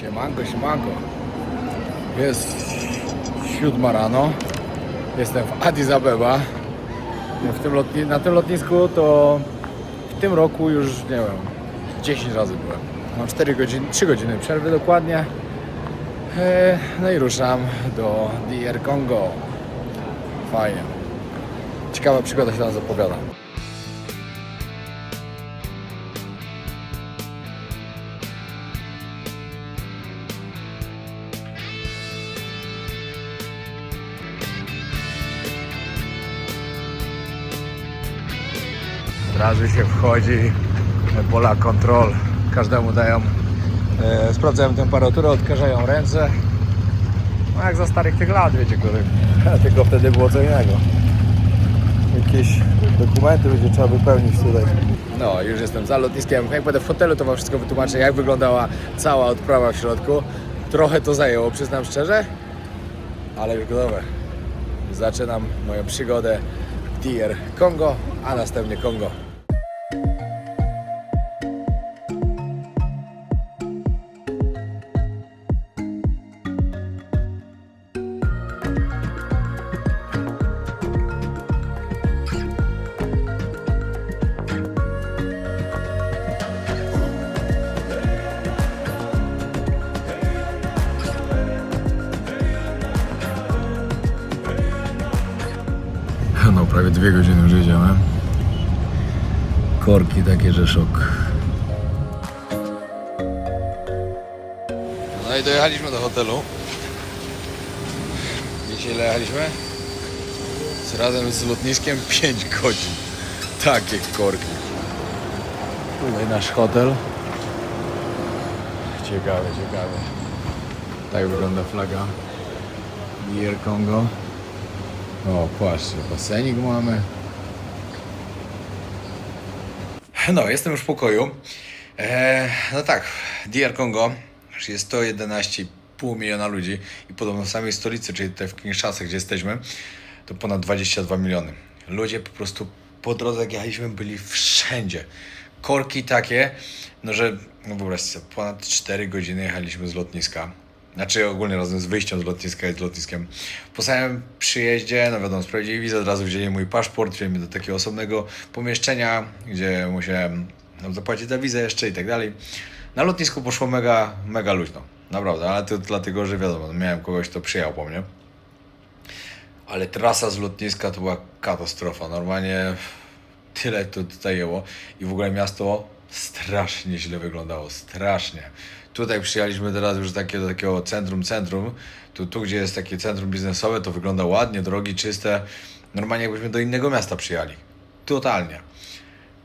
Siemanko, siemanko. Jest 7 rano. Jestem w Addis Abeba. Na tym lotnisku to w tym roku już, nie wiem, 10 razy byłem. Mam 3 godziny przerwy dokładnie. No i ruszam do DR Congo. Fajnie. Ciekawa przygoda się tam zapowiada. Od razu się wchodzi, pola kontrol, każdemu dają, sprawdzają temperaturę, odkażają ręce. No jak za starych tych lat, wiecie, tylko wtedy było co innego. Jakieś dokumenty będzie trzeba wypełnić tutaj. No, już jestem za lotniskiem. Jak będę w hotelu, to wam wszystko wytłumaczę, jak wyglądała cała odprawa w środku. Trochę to zajęło, przyznam szczerze, ale już gotowe. Zaczynam moją przygodę w DR Congo, a następnie Kongo. No, prawie 2 godziny już jedziemy. Korki takie, że szok. No i dojechaliśmy do hotelu. Wiecie, ile jechaliśmy? Razem z lotniskiem 5 godzin. Takie korki. Tutaj nasz hotel. Ciekawe. Tak wygląda flaga DR Congo. O, patrzcie, basenik mamy. No, jestem już w pokoju. No tak, DR Congo jest 111,5 miliona ludzi i podobno w samej stolicy, czyli tutaj w Kinshasa, gdzie jesteśmy, to ponad 22 miliony. Ludzie po prostu po drodze, jak jechaliśmy, byli wszędzie. Korki takie, no że, no wyobraźcie sobie, ponad 4 godziny jechaliśmy z lotniska. Znaczy ogólnie razem z wyjściem z lotniska i z lotniskiem. Po samym przyjeździe, no wiadomo, sprawdzili wizę, od razu wzięli mój paszport, wzięli mnie do takiego osobnego pomieszczenia, gdzie musiałem zapłacić za wizę jeszcze i tak dalej. Na lotnisku poszło mega luźno, naprawdę, ale to dlatego, że wiadomo, miałem kogoś, kto przyjechał po mnie. Ale trasa z lotniska to była katastrofa, normalnie tyle to zajęło i w ogóle miasto strasznie źle wyglądało, strasznie. Tutaj przyjechaliśmy teraz już do takiego centrum. Tu gdzie jest takie centrum biznesowe, to wygląda ładnie, drogi czyste. Normalnie jakbyśmy do innego miasta przyjechali. Totalnie.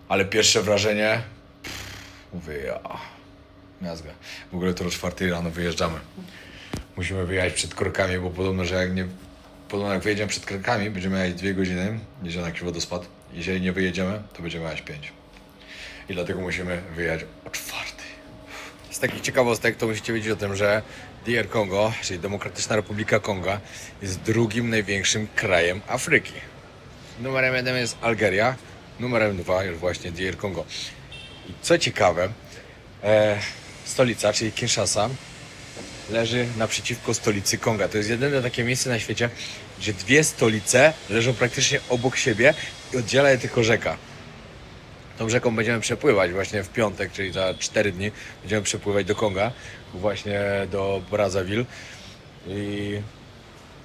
Ale pierwsze wrażenie... Mówię, miazga. W ogóle to o 4 rano wyjeżdżamy. Musimy wyjechać przed korkami, bo podobno, że jak wyjedziemy przed korkami, będziemy jechać 2 godziny, jedziemy na jakiś wodospad. Jeżeli nie wyjedziemy, to będziemy jechać 5. I dlatego musimy wyjechać o 4. Z takich ciekawostek to musicie wiedzieć o tym, że DR Congo, czyli Demokratyczna Republika Konga, jest drugim największym krajem Afryki. Numerem 1 jest Algeria, numerem 2 jest właśnie DR Congo. I co ciekawe, stolica, czyli Kinshasa, leży naprzeciwko stolicy Konga. To jest jedyne takie miejsce na świecie, gdzie 2 stolice leżą praktycznie obok siebie i oddziela je tylko rzeka. Tą rzeką będziemy przepływać właśnie w piątek, czyli za 4 dni będziemy przepływać do Konga, właśnie do Brazzaville. I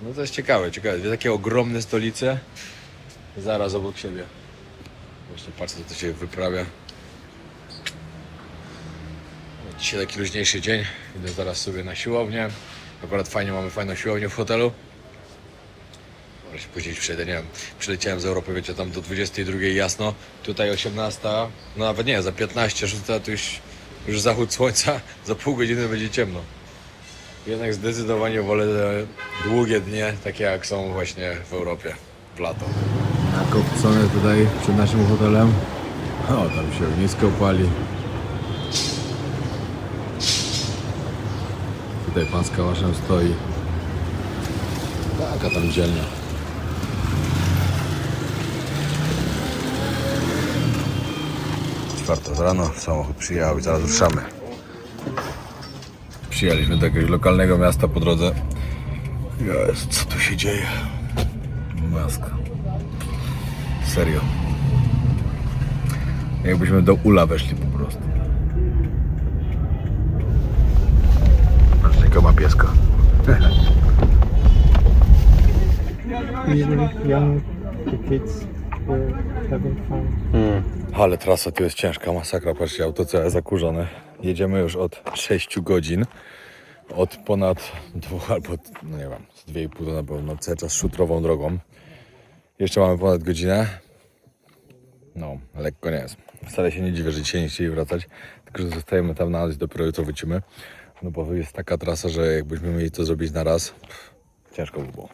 no to jest ciekawe. 2 takie ogromne stolice zaraz obok siebie. Właśnie patrzę, co to się wyprawia. Dzisiaj taki luźniejszy dzień. Idę zaraz sobie na siłownię. Akurat mamy fajną siłownię w hotelu. Może się później przejdę, nie wiem. Przyleciałem z Europy, wiecie, tam do 22 jasno. Tutaj 18, no nawet nie, za 15, 6 to już zachód słońca. Za pół godziny będzie ciemno. Jednak zdecydowanie wolę te długie dnie, takie jak są właśnie w Europie w lato. Nakopcone tutaj przed naszym hotelem. O, tam się ognisko pali. Tutaj pan z kałaszem stoi. Taka tam dzielnia. 4 rano, samochód przyjechał i zaraz ruszamy. Przyjechaliśmy do jakiegoś lokalnego miasta po drodze. Jezu, co tu się dzieje? Maska. Serio. Jakbyśmy do ula weszli po prostu. Patrz, jaka ma pieska. Usually young, the kids were having fun. Ale trasa tu jest ciężka, masakra. Patrzcie, auto całe zakurzone. Jedziemy już od 6 godzin. Od ponad 2 albo, no nie wiem, z 2,5 to na pewno cały czas szutrową drogą. Jeszcze mamy ponad godzinę. No, lekko nie jest. Wcale się nie dziwię, że dzisiaj nie chcieli wracać. Tylko, że zostajemy tam na noc i dopiero jutro wrócimy. No bo jest taka trasa, że jakbyśmy mieli to zrobić na raz, ciężko by było.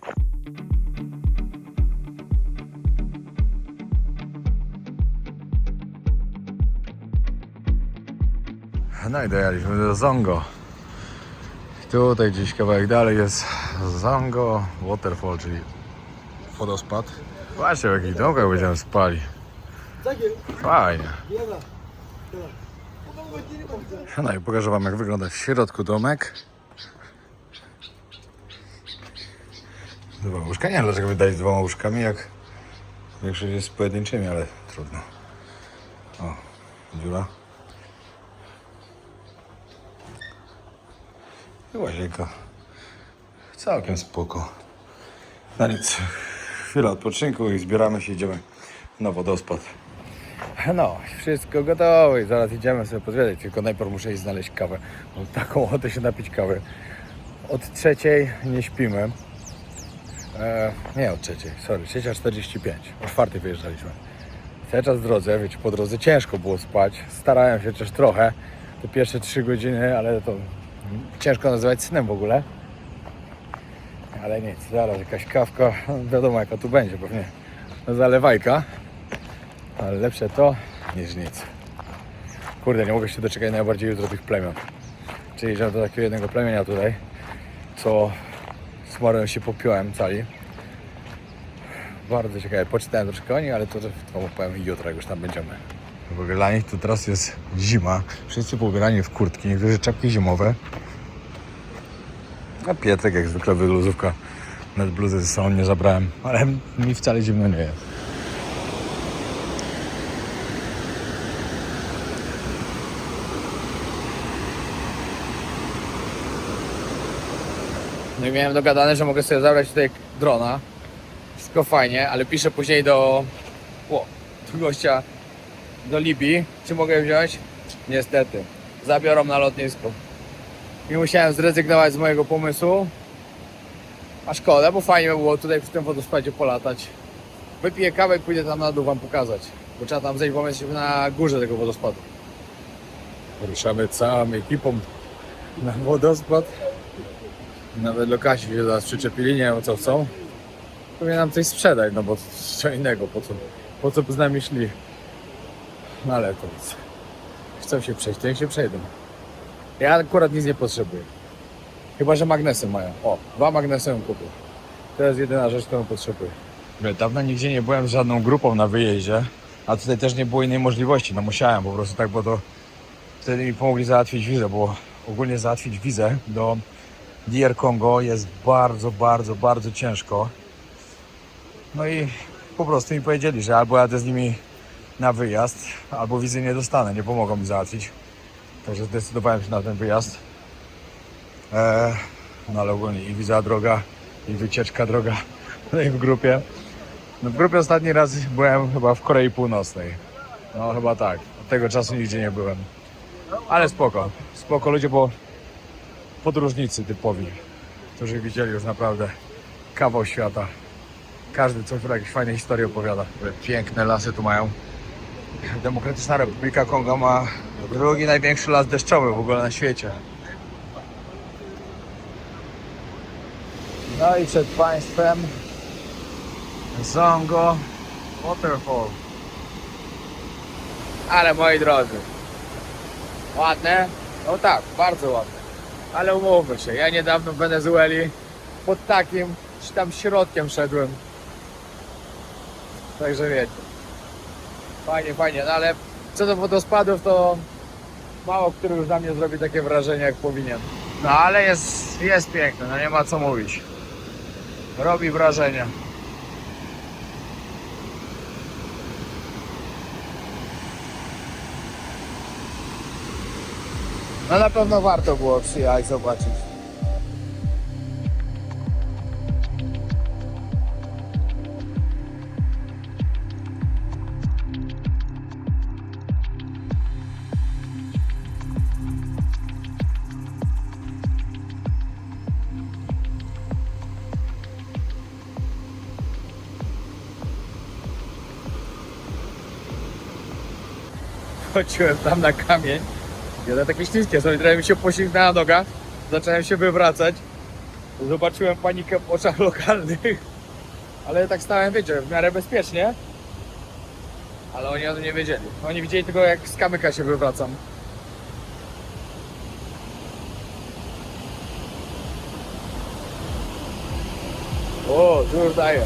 No i dojechaliśmy do Zongo. Tutaj gdzieś kawałek dalej jest Zongo Waterfall, czyli wodospad. Zobaczcie, w jakich domkach będziemy spali. Fajnie. No i pokażę wam, jak wygląda w środku domek. Dwa łóżka. Nie wiem, dlaczego wydaje z 2 łóżkami, jak większość jest z pojedynczymi, ale trudno. O, dziura. I łazienka. Całkiem spoko. No nic, chwila odpoczynku i zbieramy się, idziemy na wodospad. No, wszystko gotowe i zaraz idziemy sobie pozwiedzać, tylko najpierw muszę iść znaleźć kawę. Mam taką ochotę się napić kawy. Od 3:00 nie śpimy. Nie od 3:00, sorry, 3:45. O 4:00 wyjeżdżaliśmy. Cały czas w drodze, wiecie, po drodze ciężko było spać. Starałem się też trochę, te pierwsze 3 godziny, ale to ciężko nazywać snem w ogóle. Ale nic, zaraz jakaś kawka, wiadomo jaka tu będzie, pewnie zalewajka. Ale lepsze to niż nic. Kurde, nie mogę się doczekać najbardziej jutro tych plemion. Czyli idziemy do takiego jednego plemienia tutaj, co smarłem się popiłem cali. Bardzo ciekawe, poczytałem troszkę o nich, ale to wam opowiem jutro, jak już tam będziemy. W ogóle dla nich to teraz jest zima. Wszyscy pobierani w kurtki, niektórzy czapki zimowe. A Pietrek jak zwykle wyluzówka. Nawet bluzy ze sobą nie zabrałem, ale mi wcale zimno nie jest. No i miałem dogadane, że mogę sobie zabrać tutaj drona. Wszystko fajnie, ale piszę później do gościa do Libii, czy mogę wziąć? Niestety, zabiorą na lotnisku. I musiałem zrezygnować z mojego pomysłu. A szkoda, bo fajnie by było tutaj w tym wodospadzie polatać. Wypiję kawę i pójdę tam na dół wam pokazać. Bo trzeba tam zejść, bo my jesteśmy na górze tego wodospadu. Ruszamy całą ekipą na wodospad. Nawet lokasi się zaraz przyczepili, nie wiem co chcą. Pewnie nam coś sprzedać, no bo co innego, po co by z nami szli. No ale to nic. Chcą się przejść, to niech się przejdą. Ja akurat nic nie potrzebuję. Chyba, że magnesy mają. O, 2 magnesy kupię. To jest jedyna rzecz, którą potrzebuję. Dawno nigdzie nie byłem z żadną grupą na wyjeździe, a tutaj też nie było innej możliwości. No musiałem po prostu tak, bo to wtedy mi pomogli załatwić wizę, bo ogólnie załatwić wizę do DR Congo jest bardzo ciężko. No i po prostu mi powiedzieli, że albo jadę z nimi na wyjazd, albo wizy nie dostanę, nie pomogą mi załatwić. Także zdecydowałem się na ten wyjazd. No ale ogólnie i wiza droga, i wycieczka droga. No i w grupie. No w grupie ostatni raz byłem chyba w Korei Północnej. No chyba tak. Od tego czasu nigdzie nie byłem. Ale spoko. Spoko ludzie, bo podróżnicy typowi, którzy widzieli już naprawdę kawał świata. Każdy co chwilę jakieś fajne historie opowiada. Piękne lasy tu mają. Demokratyczna Republika Konga ma drugi największy las deszczowy w ogóle na świecie. No i przed państwem Zongo Waterfall. Ale moi drodzy, ładne? No tak, bardzo ładne. Ale umówmy się, ja niedawno w Wenezueli pod takim, czy tam środkiem szedłem. Także wiecie. Fajnie, no ale co do wodospadów, to mało który już na mnie zrobi takie wrażenie, jak powinien. No ale jest piękne, no nie ma co mówić. Robi wrażenie. No na pewno warto było przyjechać zobaczyć. Chodziłem tam na kamień. Jeden takie śliskie są i trochę mi się poślizgnęła noga. Zacząłem się wywracać. Zobaczyłem panikę w oczach lokalnych. Ale tak stałem, wiecie, w miarę bezpiecznie. Ale oni o tym nie wiedzieli. Oni widzieli tylko jak z kamyka się wywracam. O, tu już daje.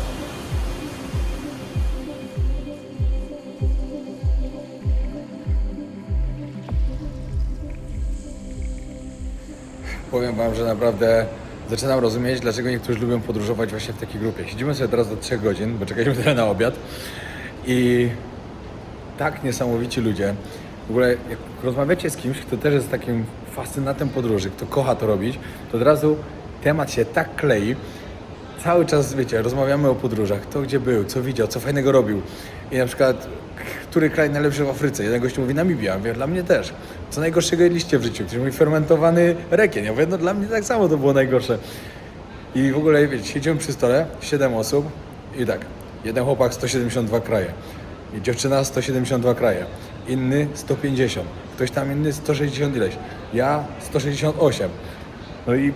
Powiem wam, że naprawdę zaczynam rozumieć, dlaczego niektórzy lubią podróżować właśnie w takiej grupie. Siedzimy sobie teraz do 3 godzin, bo czekaliśmy tyle na obiad i tak niesamowici ludzie. W ogóle jak rozmawiacie z kimś, kto też jest takim fascynatem podróży, kto kocha to robić, to od razu temat się tak klei. Cały czas, wiecie, rozmawiamy o podróżach, kto gdzie był, co widział, co fajnego robił. I na przykład, który kraj najlepszy w Afryce? Jeden gościu mówi Namibia, ja mówię, dla mnie też. Co najgorszego jedliście w życiu? Ktoś mówi fermentowany rekin. Ja mówię, no dla mnie tak samo to było najgorsze. I w ogóle, wiecie, siedzimy przy stole, 7 osób i tak, jeden chłopak 172 kraje, i dziewczyna 172 kraje, inny 150, ktoś tam inny 160 ileś, ja 168. No i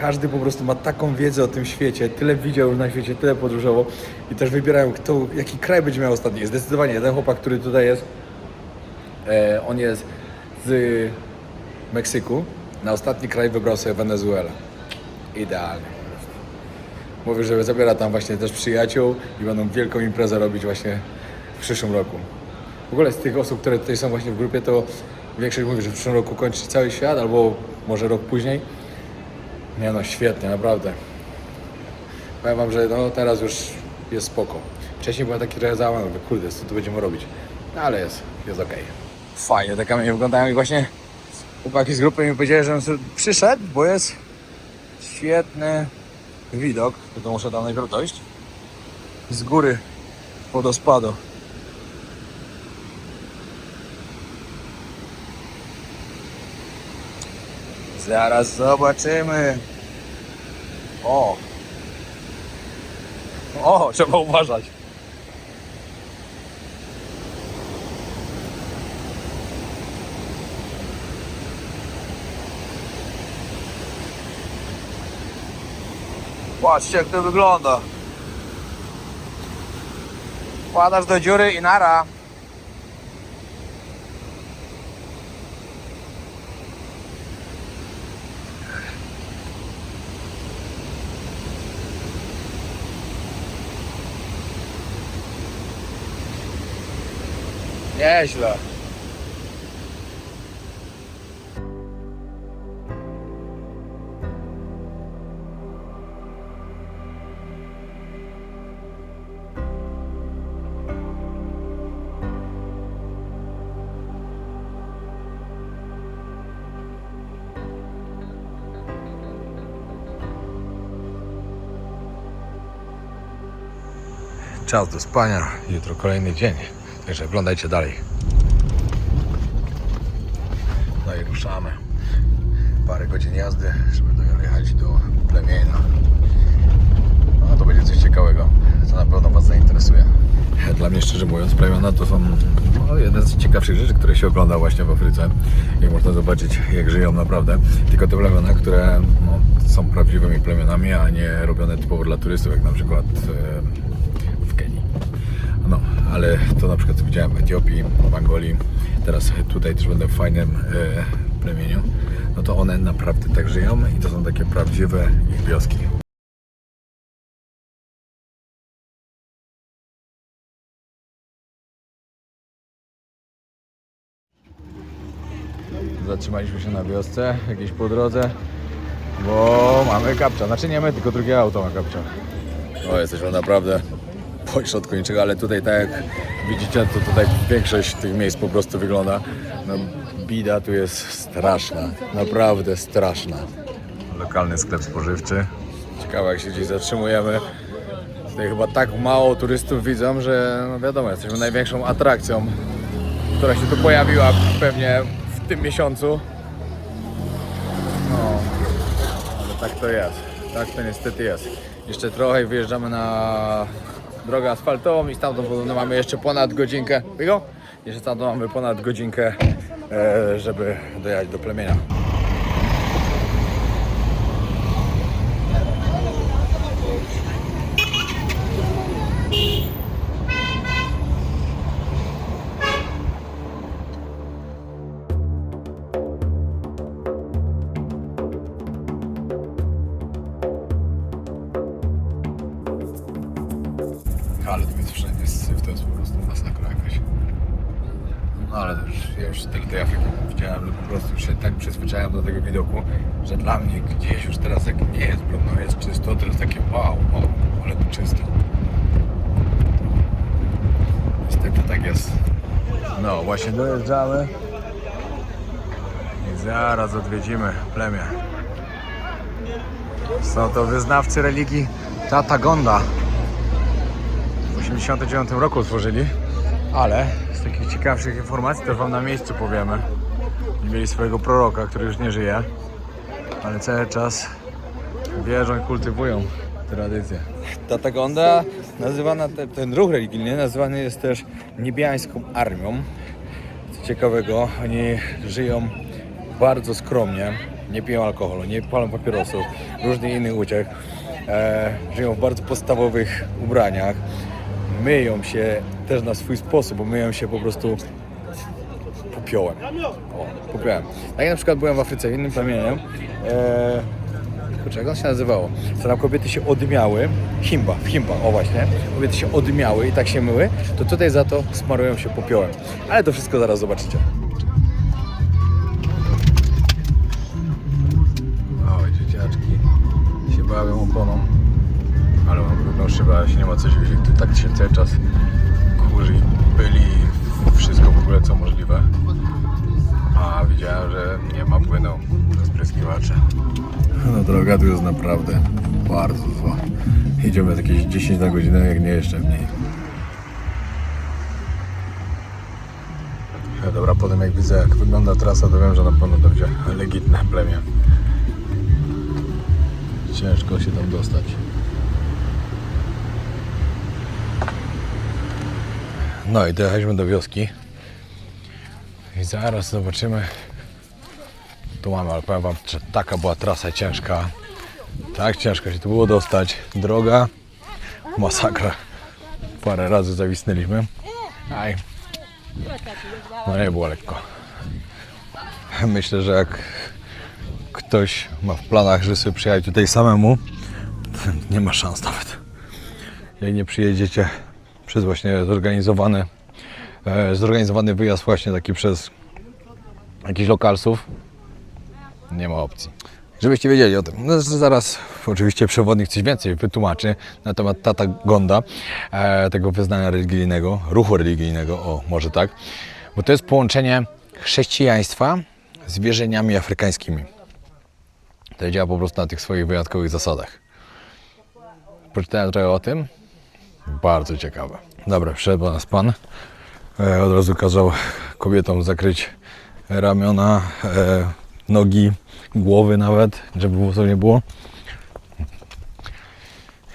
każdy po prostu ma taką wiedzę o tym świecie, tyle widział już na świecie, tyle podróżował i też wybierają, kto, jaki kraj będzie miał ostatni. Zdecydowanie jeden chłopak, który tutaj jest, on jest z Meksyku, na ostatni kraj wybrał sobie Wenezuelę. Idealnie po prostu. Mówił, że zabiera tam właśnie też przyjaciół i będą wielką imprezę robić właśnie w przyszłym roku. W ogóle z tych osób, które tutaj są właśnie w grupie, to większość mówi, że w przyszłym roku kończy cały świat, albo może rok później. Nie no, świetnie, naprawdę. Powiem wam, że no teraz już jest spoko. Wcześniej byłem taki trochę załamany, mówię, kurde, co tu będziemy robić? No ale jest okej. Fajnie te kamienie wyglądają i właśnie chłopaki z grupy mi powiedzieli, żebym sobie przyszedł, bo jest świetny widok, tylko muszę tam najpierw dojść, z góry wodospadu. Zaraz zobaczymy. O! O, trzeba uważać. Patrzcie, jak to wygląda. Wkładasz do dziury i nara. Nieźle. Czas do spania, jutro kolejny dzień, także oglądajcie dalej. No i ruszamy. Parę godzin jazdy, żeby dojechać do plemienia. No to będzie coś ciekawego, co na pewno was zainteresuje. Dla mnie, szczerze mówiąc, plemiona to są jeden z ciekawszych rzeczy, które się ogląda właśnie w Afryce. I można zobaczyć, jak żyją naprawdę. Tylko te plemiona, które są prawdziwymi plemionami, a nie robione typowo dla turystów, jak na przykład w Kenii. No, ale to na przykład co widziałem w Etiopii, w Angolii, teraz tutaj też będę w fajnym plemieniu, no to one naprawdę tak żyją i to są takie prawdziwe ich wioski. Zatrzymaliśmy się na wiosce, jakieś po drodze, bo mamy kapcza. Znaczy nie my, tylko drugie auto ma kapcza. O, jesteśmy naprawdę pośrodku niczego, ale tutaj tak jak widzicie, to tutaj większość tych miejsc po prostu wygląda. No, bida tu jest straszna, naprawdę straszna. Lokalny sklep spożywczy. Ciekawe jak się gdzieś zatrzymujemy. Tutaj chyba tak mało turystów widzą, że no wiadomo, jesteśmy największą atrakcją, która się tu pojawiła pewnie w tym miesiącu. No, ale tak to jest. Tak to niestety jest. Jeszcze trochę i wyjeżdżamy na drogę asfaltową i stamtąd podobno mamy jeszcze ponad godzinkę. Bigo? Jeszcze stamtąd mamy ponad godzinkę, żeby dojechać do plemienia. Ale tu jest wszędzie syf, to jest po prostu masakra jakaś. No ale to już, ja już tej Afryki widziałem, że po prostu się tak przyzwyczaiłem do tego widoku, że dla mnie gdzieś już teraz jak nie jest brudno, jest czysto, to jest takie wow, ale tu czysto. Niestety tak jest. No właśnie dojeżdżamy i zaraz odwiedzimy plemię. Są to wyznawcy religii Tatagonda. W 1989 roku otworzyli, ale z takich ciekawszych informacji też wam na miejscu powiemy. Mieli swojego proroka, który już nie żyje, ale cały czas wierzą i kultywują tradycję. Tatagonda, nazywana, ten ruch religijny nazywany jest też niebiańską armią. Co ciekawego, oni żyją bardzo skromnie, nie piją alkoholu, nie palą papierosów, różnych innych uciech. Żyją w bardzo podstawowych ubraniach. Myją się też na swój sposób, bo myją się po prostu popiołem. O, popiołem. Tak jak na przykład byłem w Afryce, w innym plemieniem. Kurczę, jak on się nazywało? Co tam kobiety się odmiały, w Himba, o właśnie. Kobiety się odmiały i tak się myły, to tutaj za to smarują się popiołem. Ale to wszystko zaraz zobaczycie. O, dzieciaczki się bawią oponą. Ale mam brudną szybę, ale się nie ma co dziwić, tu tak się cały czas kurzy, byli, wszystko w ogóle co możliwe. A widziałem, że nie ma płynu do spryskiwaczy. No droga tu jest naprawdę bardzo zła. Idziemy jakieś 10 na godzinę, jak nie jeszcze mniej. Dobra, potem jak widzę jak wygląda trasa, to wiem, że na pewno to będzie legitne plemię. Ciężko się tam dostać. No i dojechaliśmy do wioski i zaraz zobaczymy. Tu mamy, ale powiem wam, że taka była trasa ciężka. Tak ciężko się tu było dostać. Droga, masakra. Parę razy zawisnęliśmy. Aj. No nie było lekko. Myślę, że jak ktoś ma w planach, że sobie przyjechać tutaj samemu, to nie ma szans nawet. Jak nie przyjedziecie przez właśnie zorganizowany wyjazd właśnie taki przez jakichś lokalsów, nie ma opcji. Żebyście wiedzieli o tym. No, zaraz oczywiście przewodnik coś więcej wytłumaczy na temat Tatagonda, tego wyznania religijnego, ruchu religijnego, o może tak, bo to jest połączenie chrześcijaństwa z wierzeniami afrykańskimi. To działa po prostu na tych swoich wyjątkowych zasadach. Przeczytałem trochę o tym. Bardzo ciekawe. Dobra, przyszedł nas pan. Od razu kazał kobietom zakryć ramiona, nogi, głowy nawet, żeby włosów nie było.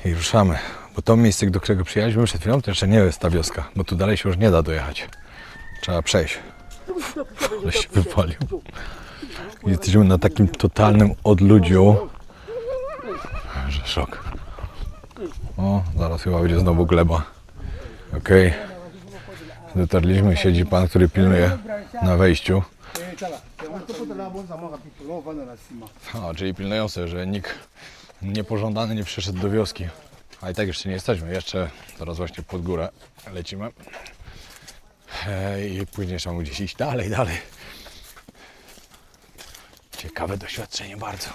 I ruszamy. Bo to miejsce, do którego przyjechaliśmy przed chwilą, to jeszcze nie jest ta wioska, bo tu dalej się już nie da dojechać. Trzeba przejść. Ale się wypalił. Jesteśmy na takim totalnym odludziu, że szok. O, zaraz chyba będzie znowu gleba. Okej. Dotarliśmy, siedzi pan, który pilnuje na wejściu. O, czyli pilnują sobie, że nikt niepożądany nie przyszedł do wioski. A i tak jeszcze nie jesteśmy, jeszcze teraz właśnie pod górę lecimy. I później trzeba gdzieś iść dalej. Ciekawe doświadczenie bardzo.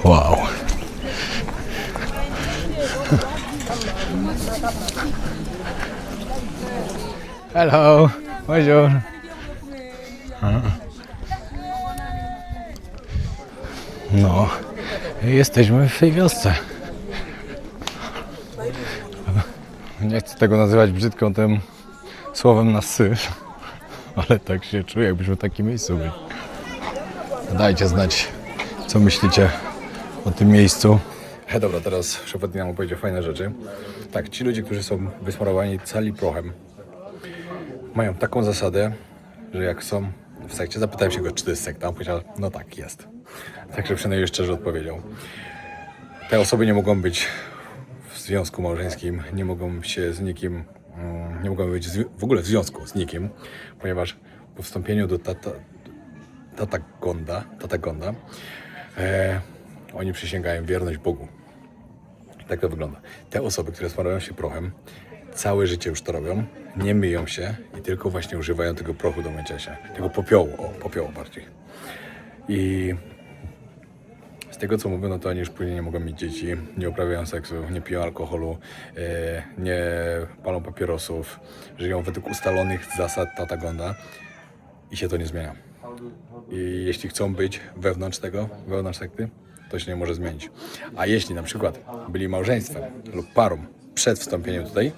Wow. Hello, bonjour. No, jesteśmy w tej wiosce. Nie chcę tego nazywać brzydką tym słowem na sy, ale tak się czuję, jakbyśmy w takim miejscu byli. Dajcie znać, co myślicie o tym miejscu. Dobra, teraz Szepetny nam opowiedział fajne rzeczy. Tak, ci ludzie, którzy są wysmarowani cali prochem, mają taką zasadę, że jak są w sekcie, zapytałem się go, czy to jest sekta, on powiedział, no tak, jest. Także przynajmniej szczerze odpowiedział. Te osoby nie mogą być w związku małżeńskim, nie mogą się z nikim, nie mogą być w ogóle w związku z nikim, ponieważ po wstąpieniu do Tatagonda oni przysięgają wierność Bogu. Tak to wygląda. Te osoby, które smarują się prochem, całe życie już to robią, nie myją się i tylko właśnie używają tego prochu do mycia się, tego popiołu, popiołu bardziej. I z tego co mówią, no to oni już później nie mogą mieć dzieci, nie uprawiają seksu, nie piją alkoholu, nie palą papierosów, żyją według ustalonych zasad Tatagonda i się to nie zmienia. I jeśli chcą być wewnątrz sekty, to się nie może zmienić. A jeśli na przykład byli małżeństwem lub parą przed wstąpieniem tutaj,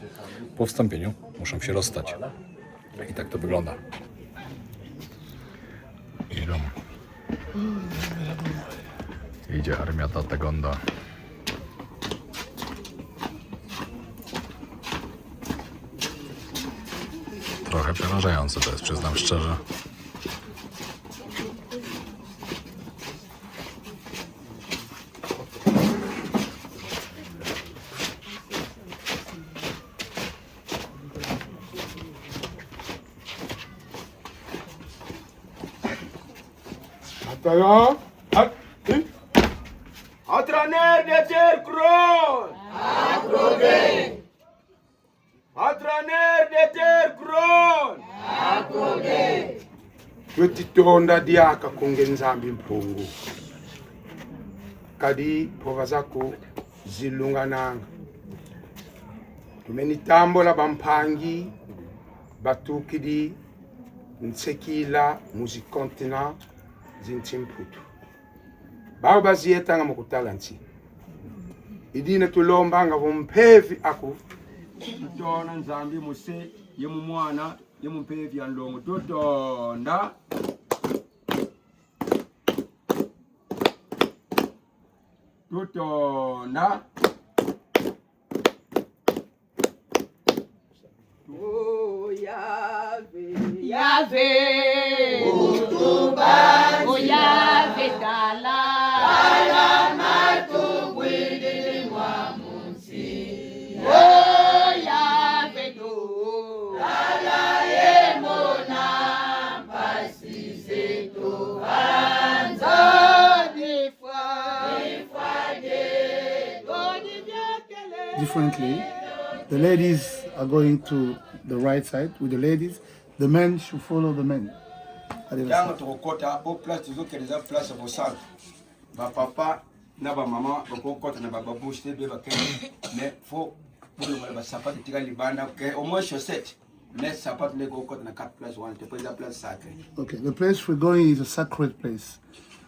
po wstąpieniu muszą się rozstać. I tak to wygląda. Idzie armia Tatagonda. Trochę przerażające to jest, przyznam szczerze. Atraner de ter kron. Atraner de ter kron. Twetitonda diaka kungenzambi mphungu. Kadi phova zakho zilungananga. Tumenitambo la bamphangi batukidi ntsekila muzikontina zintimphutu. Bao bazieta nga mukutala nti idina tulomba nga vumphevi aku tona nzambi muse yemu mwana yemu mphevi ya nlongo totonda totonda Oh, Yahweh, Yahweh, Utuba, oh Yahweh, Dala, Dala, Matu, Wili, Wamusi, oh Yahweh, do, Dala, Emona, Pasise, to, Anzo, differently. The ladies are going to the right side with the ladies. The men should follow the men. Yanga tukokota bo place tuzokeleza place bosala. Ba papa na ba mama bakokota na ba babush te be bakene mais faut pour le ba sapate tika libanda que au moins chaussette mais sapate ne kokota na 4 place 1 te pose la place sacrée. Okay, the place we're going is a sacred place.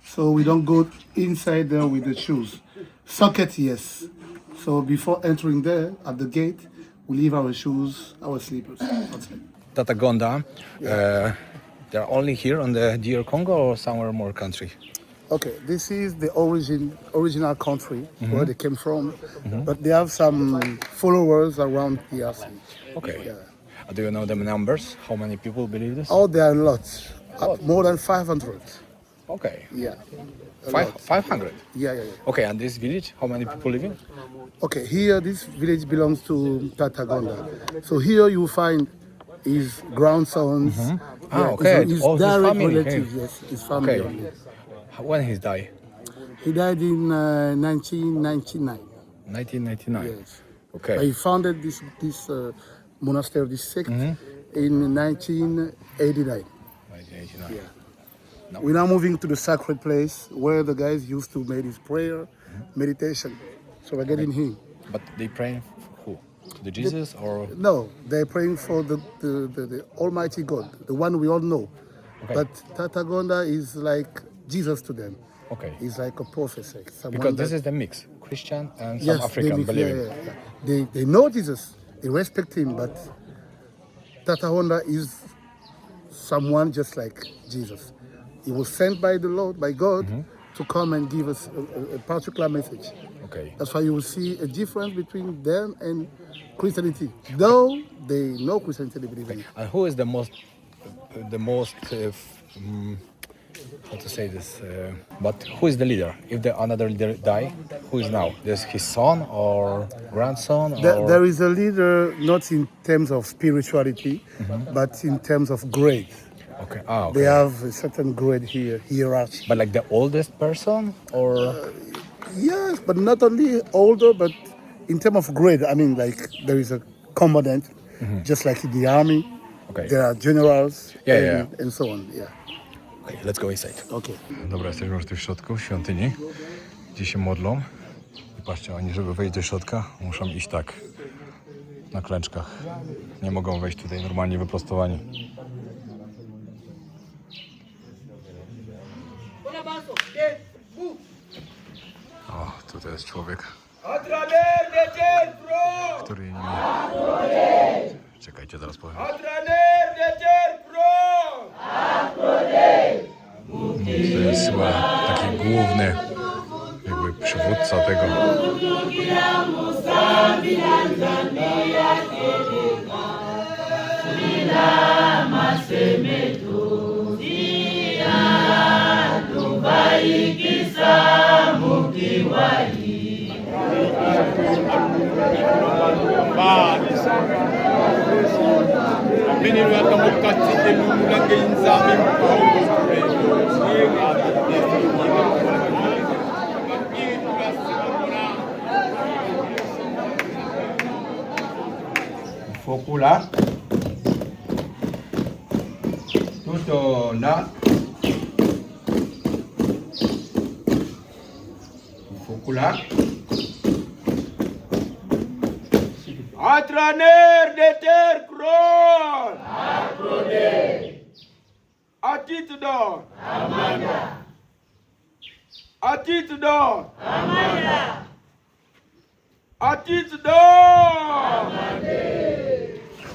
So we don't go inside there with the shoes. Socket, yes. So before entering there, at the gate, we leave our shoes, our slippers outside. Tatagonda, they're only here on the DR Congo or somewhere more country? Okay, this is the original country where they came from, but they have some followers around DRC. Okay. Yeah. Do you know the numbers? How many people believe this? Oh, there are lots. More than 500. Okay. Yeah. A lot. 500? Yeah. Okay, and this village, how many people live in? Okay, here this village belongs to Tatagonda. So here you find his grandsons. Okay. His All his direct family, relatives, okay. yes, his family. Okay. only. When he died? He died in 1999. 1999. Yes. Okay. He founded this monastery, this sect, in 1989. 1989. We're now moving to the sacred place where the guys used to make his prayer, meditation. So we're getting here. But they pray who? To the Jesus or? No, they're praying for the Almighty God, the one we all know. Okay. But Tatagonda is like Jesus to them. Okay. He's like a prophet. Someone Because this that- is the mix, Christian and some yes, African they, believing. They know Jesus, they respect him, but Tatagonda is someone just like Jesus. He was sent by the Lord, by God, to come and give us a particular message. Okay. That's why you will see a difference between them and Christianity. Though they know Christianity, they believe in it. And who is the most, how to say this? But who is the leader? If the another leader die, who is now? There's his son or grandson? Or... There is a leader not in terms of spirituality, but in terms of grade. Okay. Ah, okay. They have a certain grade here, hierarchy. But like the oldest person, or Yes, but not only older, but in terms of grade. I mean, like there is a commandant, just like in the army. Okay. There are generals Yeah, and so on. Yeah. okay, let's go inside. Okay. Dobra, jesteśmy już tu w środku świątyni, gdzie się modlą. I patrzcie, oni, żeby wejść do środka, muszą iść tak, na klęczkach. Nie mogą wejść tutaj normalnie wyprostowani. O, tutaj jest człowiek, który nie... Czekajcie, zaraz powiem. To jest chyba taki główny jakby przywódca tego. Fokula. Tout là. Fokula. Entraîneur de terre Kron. À titre d'or. À titre d'or. À titre d'or.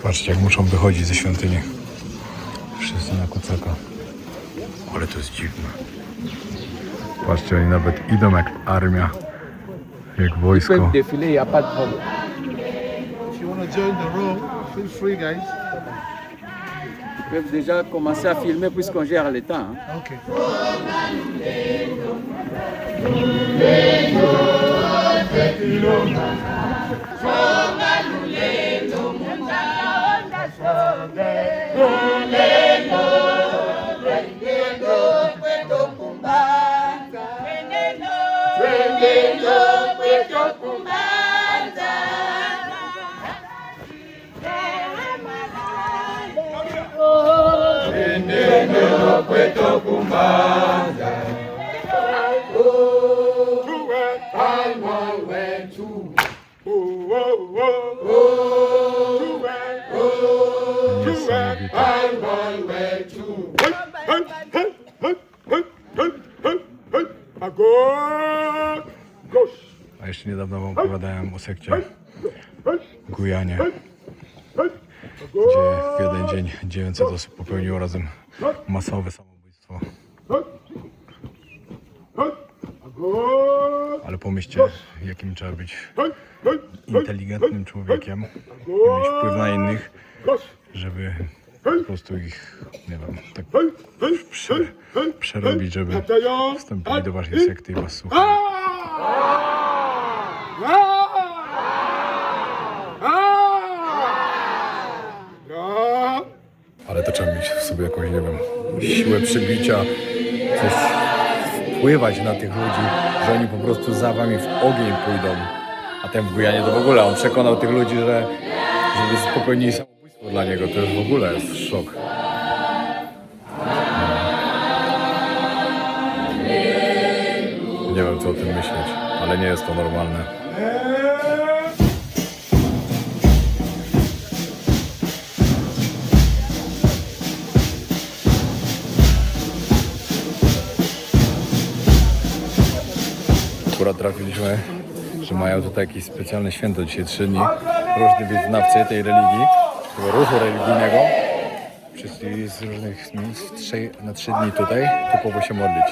Patrzcie, jak muszą wychodzić ze świątyni. Wszyscy na kucaka. Ale to jest dziwne. Patrzcie, oni nawet idą jak armia, jak wojsko. Défiler, il n'y a pas de problème. If you want to join the row, feel free, guys. Ils peuvent déjà commencer à filmer puisqu'on gère le temps. Hein. Okay. A jeszcze niedawno wam opowiadałem o sekcie Gujanie, gdzie w jeden dzień 900 osób popełniło razem masowe samobójstwo. Ale pomyślcie, jakim trzeba być inteligentnym człowiekiem i mieć wpływ na innych, żeby po prostu ich, nie wiem, tak przerobić, żeby wstąpili do waszej sekty i was słuchali. Ale to trzeba mieć w sobie jakąś, nie wiem, siłę przybicia, coś wpływać na tych ludzi, że oni po prostu za wami w ogień pójdą. A ten w Gujanie to w ogóle, on przekonał tych ludzi, że żeby popełnili samobójstwo dla niego, to już w ogóle jest szok. nie wiem co o tym myśleć, ale nie jest to normalne. Akurat trafiliśmy, że mają tutaj jakieś specjalne święto dzisiaj 3 dni. Różni wyznawcy tej religii, tego ruchu religijnego przyszli z różnych miejsc na 3 dni tutaj, typowo się modlić.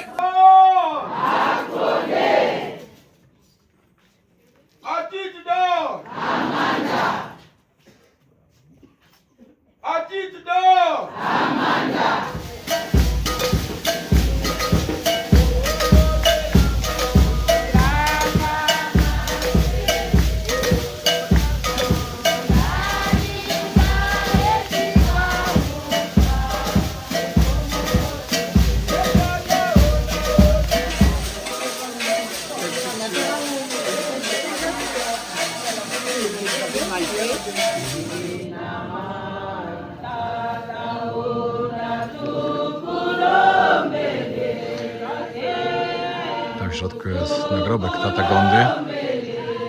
Tam w środku jest nagrobek Tata Gondy,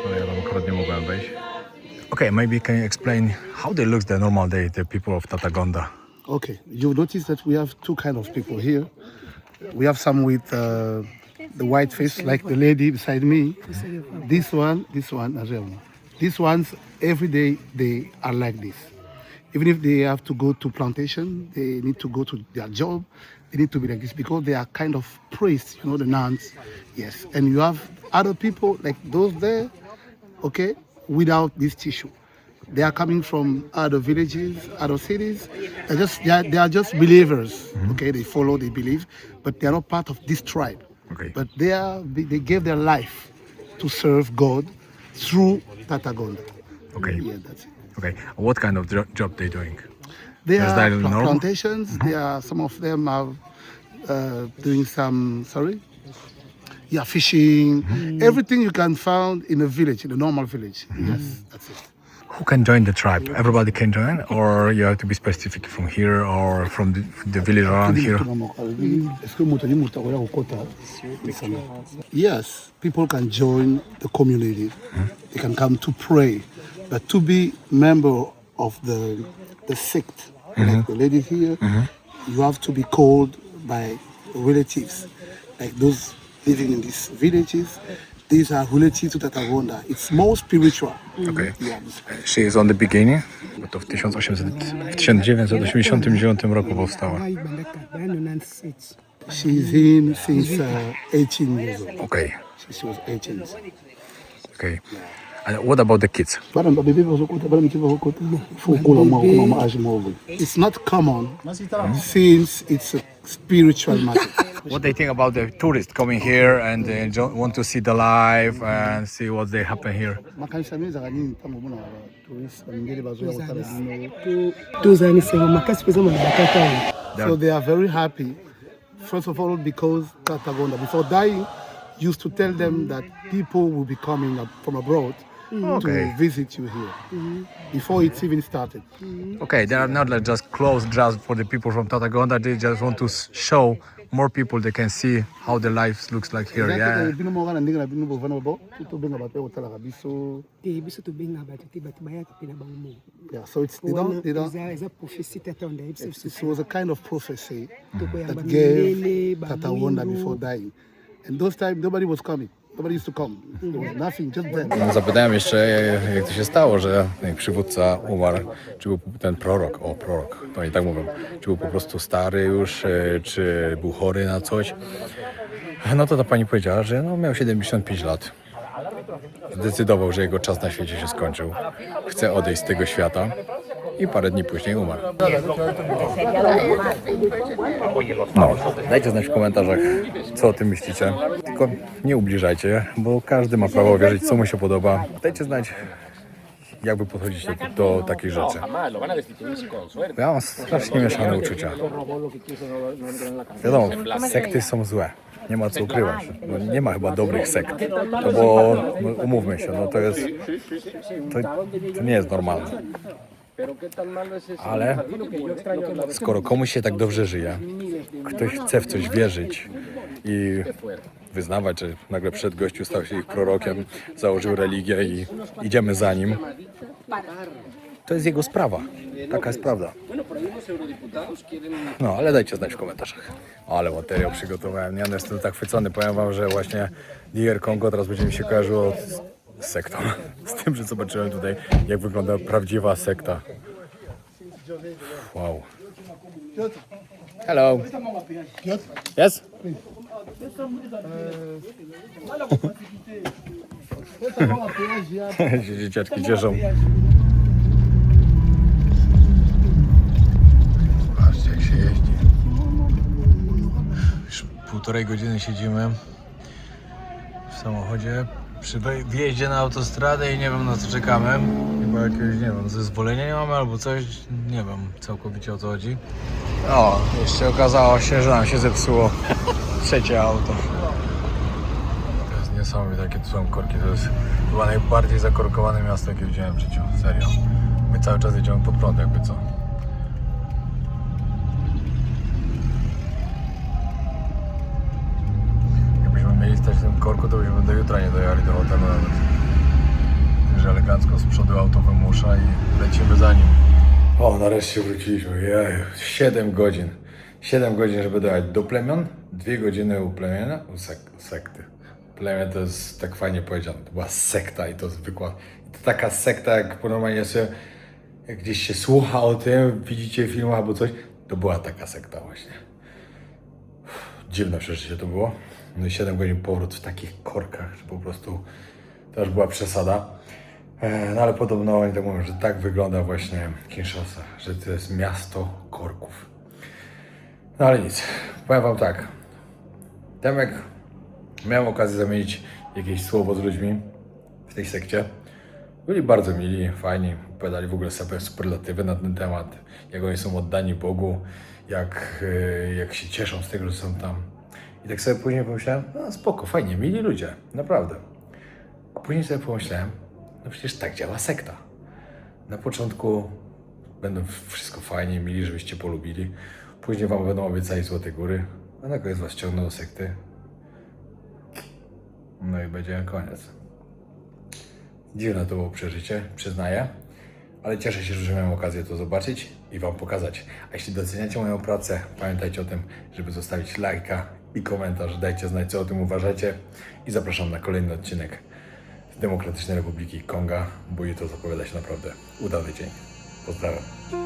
ale ja tam akurat nie mogłem wejść. Okay, maybe can you explain how they look the normal day, the people of Tata Gonda? Okay, you notice that we have two kind of people here. We have some with the white face, like the lady beside me. This one, as well. These ones, every day they are like this. Even if they have to go to plantation, they need to go to their job, they need to be like this because they are kind of priests, you know, the nuns. Yes, and you have other people like those there, okay, without this tissue. They are coming from other villages, other cities. They are just believers, okay? They follow, they believe, but they are not part of this tribe. Okay. But they gave their life to serve God through Tata Gonda. Okay. Yeah, that's it. Okay, what kind of job they doing? They Is are that normal? plantations. They are, some of them are doing some, fishing. Everything you can find in a village, in a normal village. Yes, that's it. Who can join the tribe? Everybody can join, or you have to be specific from here or from the village around here? Yes, people can join the community. They can come to pray, but to be member of the sect, like the lady here, you have to be called by relatives, like those living in these villages. These are relatives to Tata Gonda. It's more spiritual. Okay. Yeah. She is on the beginning, bo to w 1989 roku powstała. She's in since 18 years old. Okay, She was 18. okay. And what about the kids? It's not common since it's a spiritual matter. What they think about the tourists coming here and they want to see the life and see what they happen here? So they are very happy. First of all, because Tata Gonda, before dying, used to tell them that people will be coming up from abroad to visit you here. Before it's even started. Okay, they are not like just closed just for the people from Tata Gonda. They just want to show more people they can see how the life looks like here. Yeah. Yeah, so it's they don't. It was a kind of prophecy that gave Tata Gonda before dying. And those times nobody was coming. Nobody used to come. There was nothing, just them. Zapytałem jeszcze, jak to się stało, że przywódca umarł. Czy był ten prorok, to oni tak mówią, czy był po prostu stary już, czy był chory na coś. No to ta pani powiedziała, że no, miał 75 lat. Zdecydował, że jego czas na świecie się skończył. Chce odejść z tego świata i parę dni później umarł. No, dajcie znać w komentarzach, co o tym myślicie. Tylko nie ubliżajcie, bo każdy ma prawo wierzyć, co mu się podoba. Dajcie znać, jak wy podchodzicie do takich rzeczy. Ja mam strasznie mieszane uczucia. Wiadomo, sekty są złe. Nie ma co ukrywać. No, nie ma chyba dobrych sekt. No bo no, umówmy się, no to jest. To nie jest normalne. Ale skoro komuś się tak dobrze żyje, ktoś chce w coś wierzyć i wyznawać, że nagle przed gościu stał się ich prorokiem, założył religię i idziemy za nim. To jest jego sprawa. Taka jest prawda. No, ale dajcie znać w komentarzach. Ale materiał przygotowałem. Ja jestem tak chwycony. Powiem wam, że właśnie DR Congo teraz będzie mi się kojarzyło z sektą. Z tym, że zobaczyłem tutaj, jak wygląda prawdziwa sekta. Wow. Hello. Yes? się dzieciaczki cieszą. Zobaczcie, jak się jeździ. Już 1,5 godziny siedzimy w samochodzie przy wjeździe na autostradę i nie wiem, na co czekamy. Chyba jakiegoś, nie wiem, zezwolenia nie mamy albo coś, nie wiem całkowicie, o co chodzi. O, jeszcze okazało się, że nam się zepsuło trzecie auto. To jest niesamowite, jakie tu są korki. To jest chyba najbardziej zakorkowane miasto, jakie widziałem w życiu. Serio. My cały czas jedziemy pod prąd, jakby co. Jakbyśmy mieli stać w tym korku, to byśmy do jutra nie dojechali do hotelu nawet. Że elegancko z przodu auto wymusza i lecimy za nim. O, nareszcie wróciliśmy. Jeju, 7 godzin. 7 godzin, żeby dojechać do plemion, 2 godziny u plemienia, u sekty. Plemię to jest tak fajnie powiedziane, to była sekta i to zwykła. To taka sekta, jak normalnie sobie, jak gdzieś się słucha o tym, widzicie film albo coś, to była taka sekta właśnie. Dziwne przeżycie to było. No i 7 godzin powrót w takich korkach, że po prostu to już była przesada. No ale podobno oni tak mówią, że tak wygląda właśnie Kinshasa, że to jest miasto korków. No ale nic, powiem wam tak. Temek, miałem okazję zamienić jakieś słowo z ludźmi w tej sekcie. Byli bardzo mili, fajni, opowiadali w ogóle sobie superlatywy na ten temat, jak oni są oddani Bogu, jak się cieszą z tego, że są tam. I tak sobie później pomyślałem, no spoko, fajnie, mili ludzie, naprawdę. A później sobie pomyślałem, no przecież tak działa sekta. Na początku będą wszystko fajnie, mili, żebyście polubili. Później wam będą obiecali złote góry, a na koniec was ciągną do sekty. No i będzie koniec. Dziwne to było przeżycie, przyznaję. Ale cieszę się, że miałem okazję to zobaczyć i wam pokazać. A jeśli doceniacie moją pracę, pamiętajcie o tym, żeby zostawić lajka i komentarz. Dajcie znać, co o tym uważacie. I zapraszam na kolejny odcinek z Demokratycznej Republiki Konga, bo jutro zapowiada się naprawdę udany dzień. Pozdrawiam.